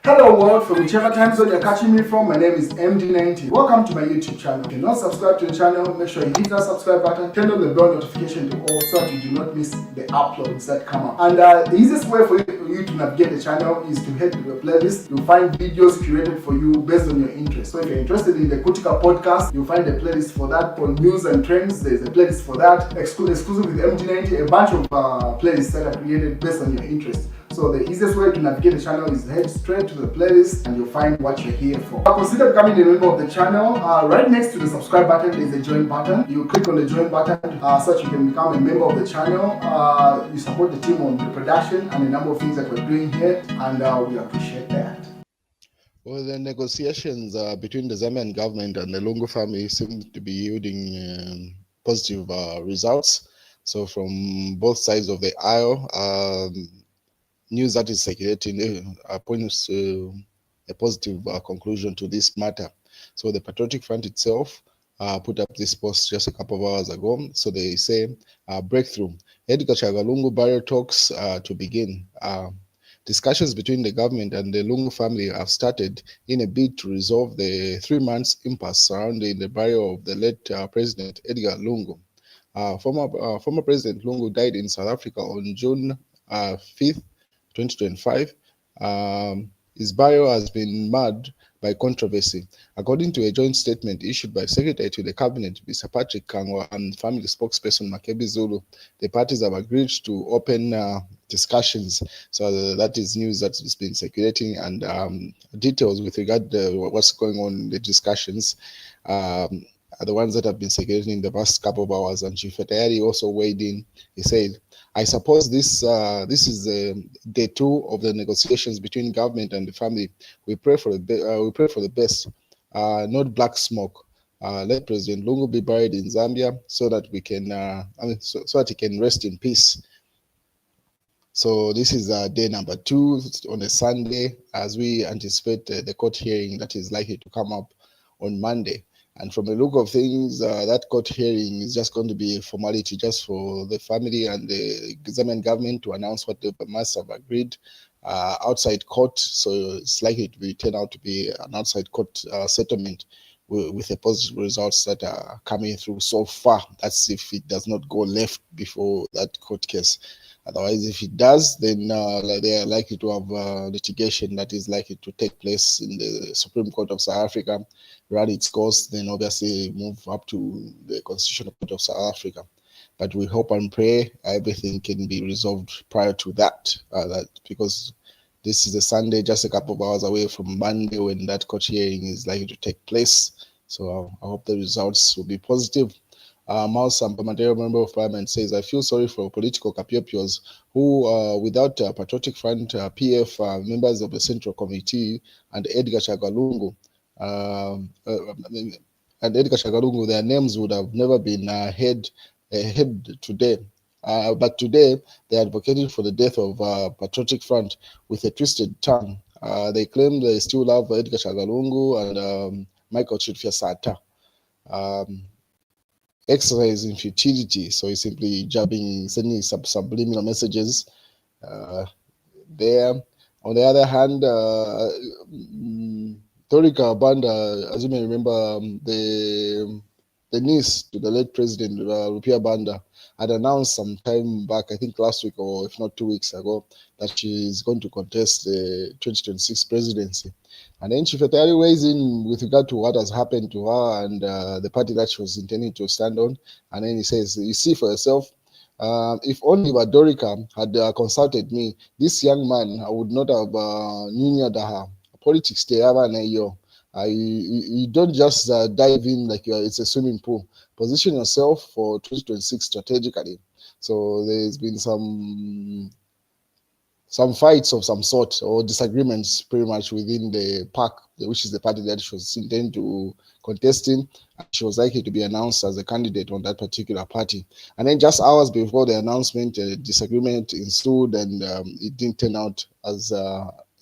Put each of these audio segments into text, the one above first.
Hello world, from whichever time zone you're catching me from, my name is MD90. Welcome to my YouTube channel. If you're not subscribed to the channel, make sure you hit that subscribe button, turn on the bell notification to all so that you do not miss the uploads that come up. And the easiest way for you to navigate the channel is to head to the playlist. You'll find videos curated for you based on your interest. So if you're interested in the Kutika podcast, you'll find a playlist for that. For news and trends, there's a playlist for that. Exclusive with MD90, a bunch of playlists that are created based on your interest. So the easiest way to navigate the channel is head straight to the playlist and you'll find what you're here for. Consider becoming a member of the channel. Right next to the subscribe button is a join button. You click on the join button so that you can become a member of the channel. You support the team on the production and a number of things that we're doing here, and we appreciate that. Well, the negotiations between the Zambian government and the Lungu family seem to be yielding positive results. So from both sides of the aisle, news that is circulating points to a positive conclusion to this matter. So the Patriotic Front itself put up this post just a couple of hours ago. So they say, breakthrough, Edgar Chagwa Lungu burial talks to begin. Discussions between the government and the Lungu family have started in a bid to resolve the 3 months impasse surrounding the burial of the late President Edgar Lungu. Former President Lungu died in South Africa on June 5th, 2025. His burial has been marred by controversy. According to a joint statement issued by Secretary to the Cabinet, Mr. Patrick Kangwa, and family spokesperson Makebi Zulu, the parties have agreed to open discussions. So that is news that has been circulating, and details with regard to what's going on in the discussions are the ones that have been circulating in the past couple of hours. And Chief Fatayari also weighed in. He said, I suppose this is day 2 of the negotiations between government and the family. We pray for the best, not black smoke. Let President Lungu be buried in Zambia so that we can, so that he can rest in peace. So this is day number 2 on a Sunday, as we anticipate the court hearing that is likely to come up on Monday. And from the look of things, that court hearing is just going to be a formality just for the family and the Zambian government to announce what they must have agreed outside court. So it's likely to turn out to be an outside court settlement with the positive results that are coming through so far. That's if it does not go left before that court case. Otherwise, if it does, then they are likely to have litigation that is likely to take place in the Supreme Court of South Africa, run its course, then obviously move up to the Constitutional Court of South Africa. But we hope and pray everything can be resolved prior to that, because this is a Sunday, just a couple of hours away from Monday when that court hearing is likely to take place. So I hope the results will be positive. Mouse Sampamatero, Member of Parliament, says, I feel sorry for political capiopios who, without Patriotic Front, PF, members of the Central Committee, and Edgar Chagwa Lungu, their names would have never been heard today. But today, they advocated for the death of Patriotic Front with a twisted tongue. They claim they still love Edgar Chagwa Lungu and Michael Chitfia Sata. Exercise in futility, so he's simply sending subliminal messages there. On the other hand, Dorika Banda, as you may remember, the niece to the late president, Rupia Banda, had announced some time back, I think last week or if not 2 weeks ago, that she is going to contest the 2026 presidency. And then Chief Fatayari weighs in with regard to what has happened to her and the party that she was intending to stand on. And then he says, you see for yourself, if only Badorika had consulted me, this young man, I would not have her. Politics, you don't just dive in like it's a swimming pool. Position yourself for 2026 strategically. So there's been some fights of some sort or disagreements pretty much within the PAC, which is the party that she was intending to contest in. She was likely to be announced as a candidate on that particular party. And then just hours before the announcement, a disagreement ensued and it didn't turn out as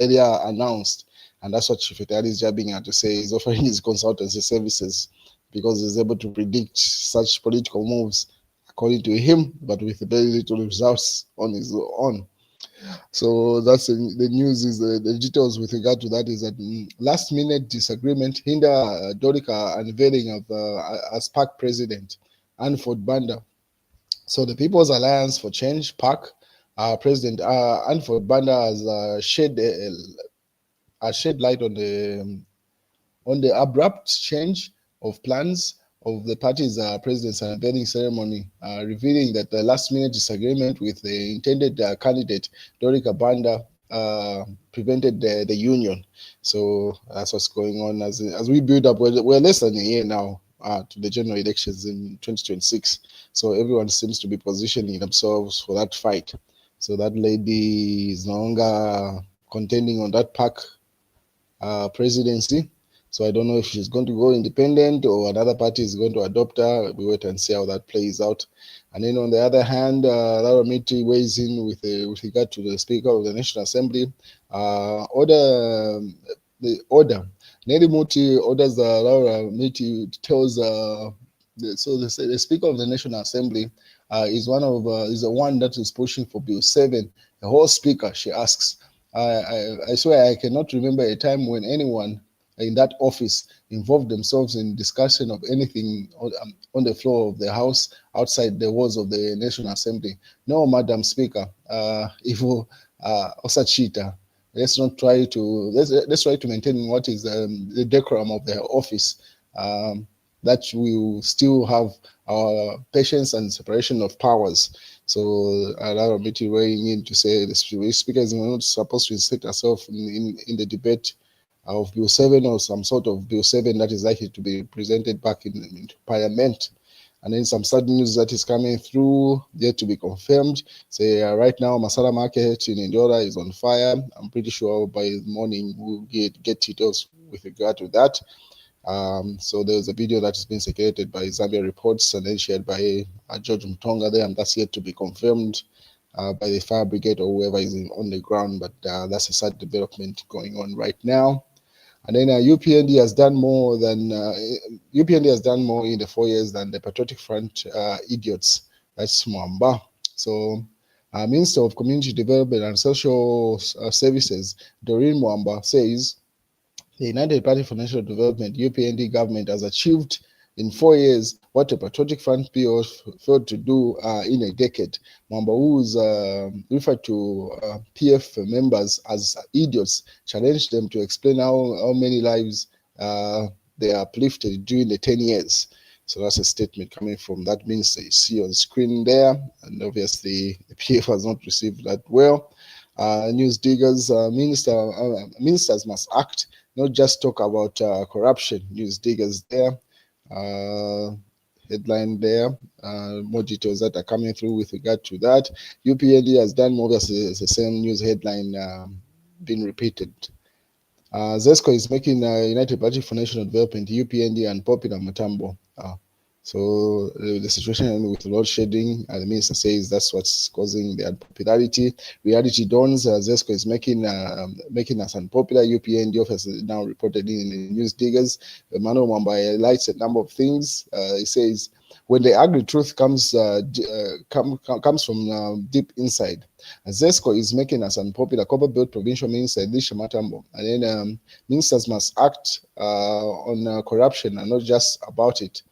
earlier announced. And that's what Chief Fatayari is jabbing at to say. He's offering his consultancy services because he's able to predict such political moves according to him, but with very little results on his own. So that's the news. Is the details with regard to that is that last minute disagreement hinder Dorika unveiling of as PAC president, Anford Banda. So the People's Alliance for Change PAC President Anford Banda has shed light on the abrupt change of plans of the party's president's unveiling ceremony, revealing that the last-minute disagreement with the intended candidate, Dorika Banda, prevented the union. So that's what's going on as we build up. We're less than a year now to the general elections in 2026. So everyone seems to be positioning themselves for that fight. So that lady is no longer contending on that PAC presidency. So I don't know if she's going to go independent or another party is going to adopt her. We wait and see how that plays out. And then on the other hand, Laura Miti weighs in with regard to the Speaker of the National Assembly. The order. Nelly Muti orders Laura Miti tells the Speaker of the National Assembly is the one that is pushing for Bill 7. The whole Speaker, she asks. I swear I cannot remember a time when anyone in that office involved themselves in discussion of anything on the floor of the House outside the walls of the National Assembly. No, Madam Speaker, Ivo Osachita, let's try to maintain what is the decorum of the office. That we will still have our patience and separation of powers. So a lot of it weighing in to say the speaker is not supposed to insert herself in the debate of Bill 7 or some sort of Bill 7 that is likely to be presented back into Parliament. And then some sudden news that is coming through, yet to be confirmed. Say right now, Masala Market in Indora is on fire. I'm pretty sure by morning we'll get details with regard to that. So there's a video that has been circulated by Zambia Reports and then shared by George Mutonga there, and that's yet to be confirmed by the fire brigade or whoever is on the ground. But that's a sad development going on right now. And then UPND has done more in the 4 years than the Patriotic Front idiots. That's Mwamba. So Minister of Community Development and Social Services, Doreen Mwamba, says the United Party for National Development, UPND government, has achieved in 4 years what the Patriotic Front PO failed to do in a decade. Mwamba, who is referred to PF members as idiots, challenged them to explain how many lives they uplifted during the 10 years. So that's a statement coming from that minister you see on screen there. And obviously, the PF has not received that well. News diggers, ministers must act, not just talk about corruption. News diggers there. Headline there. More details that are coming through with regard to that. UPND has done more. Obviously, it's the same news headline being repeated. ZESCO is making United Party for National Development, UPND, and Popular Matambo. So the situation with load shedding, the minister says that's what's causing the unpopularity. Reality dawns. ZESCO is making us unpopular. UPND office now reported in the news diggers. Emmanuel Mwamba highlights a number of things. He says, when the ugly truth comes from deep inside, ZESCO is making us unpopular. Copperbelt Provincial Minister Elisha Matambo. And then ministers must act on corruption and not just about it.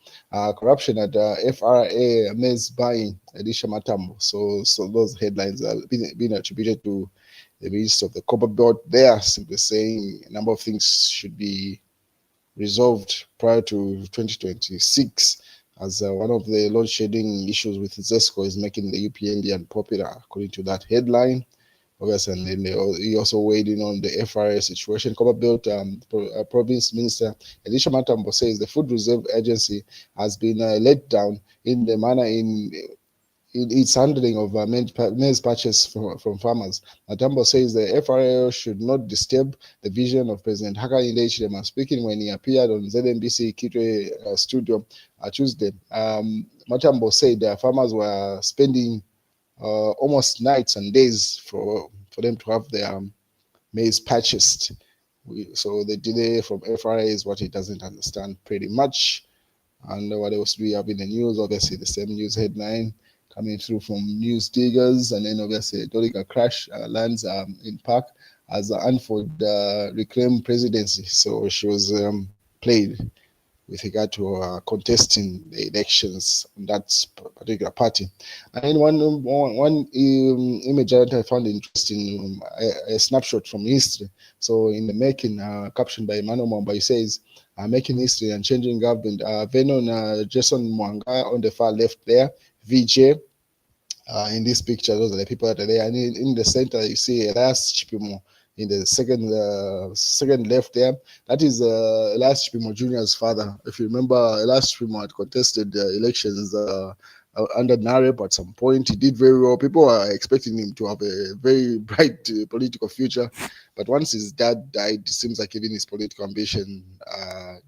Corruption at FRA maize buying, Elisha Matambo. So those headlines are being attributed to the minister of the Copperbelt there, simply saying a number of things should be resolved prior to 2026. As one of the load shedding issues with ZESCO is making the UPND unpopular, according to that headline. Obviously, and then he also weighed in on the FRA situation. Copperbelt Province Minister Elisha Matambo says the Food Reserve Agency has been let down in the manner in its handling of maize purchase from farmers. Matambo says the FRA should not disturb the vision of President Hakainde Hichilema. Speaking when he appeared on ZNBC Kitwe studio Tuesday, Matambo said the farmers were spending almost nights and days for them to have their maize purchased. So the delay from FRA is what he doesn't understand pretty much. And what else do we have in the news? Obviously, the same news headline coming through from News Diggers, and then obviously Dorika Crash lands in Park as the Anford reclaimed presidency. So she was played with regard to contesting the elections on that particular party. And then one image that I found interesting, a snapshot from history. So in the making, captioned by Emmanuel Mwamba, says, making history and changing government. Vernon Jason Mwanga on the far left there, VJ. In this picture, those are the people that are there. And in the center, you see Elias Chipimo in the second left there. That is Elias Chipimo Jr.'s father. If you remember, Elias Chipimo had contested elections under NAREP at some point. He did very well. People were expecting him to have a very bright political future. But once his dad died, it seems like even his political ambition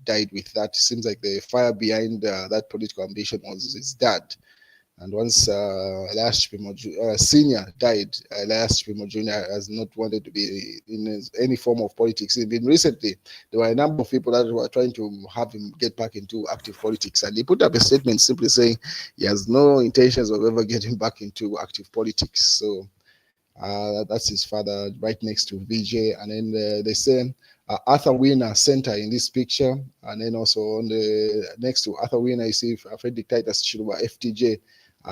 died with that. It seems like the fire behind that political ambition was his dad. And once Elias Chipimo Senior died, Elias Chipimo Jr. has not wanted to be in any form of politics. Even recently, there were a number of people that were trying to have him get back into active politics. And he put up a statement simply saying he has no intentions of ever getting back into active politics. So that's his father right next to VJ. And then they say Arthur Weiner center in this picture. And then also on the next to Arthur Weiner, you see Frederick Titus Chiluba, FTJ.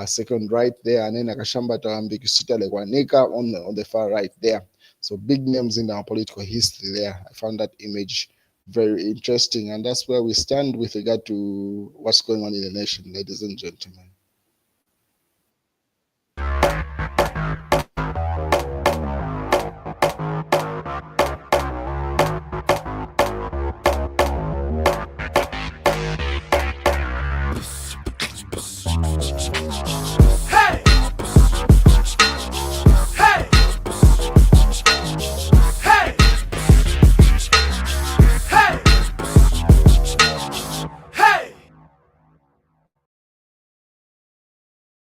Second right there, and then Akashamba Mbikisita Legwanika on the far right there. So big names in our political history there. I found that image very interesting, and that's where we stand with regard to what's going on in the nation, ladies and gentlemen.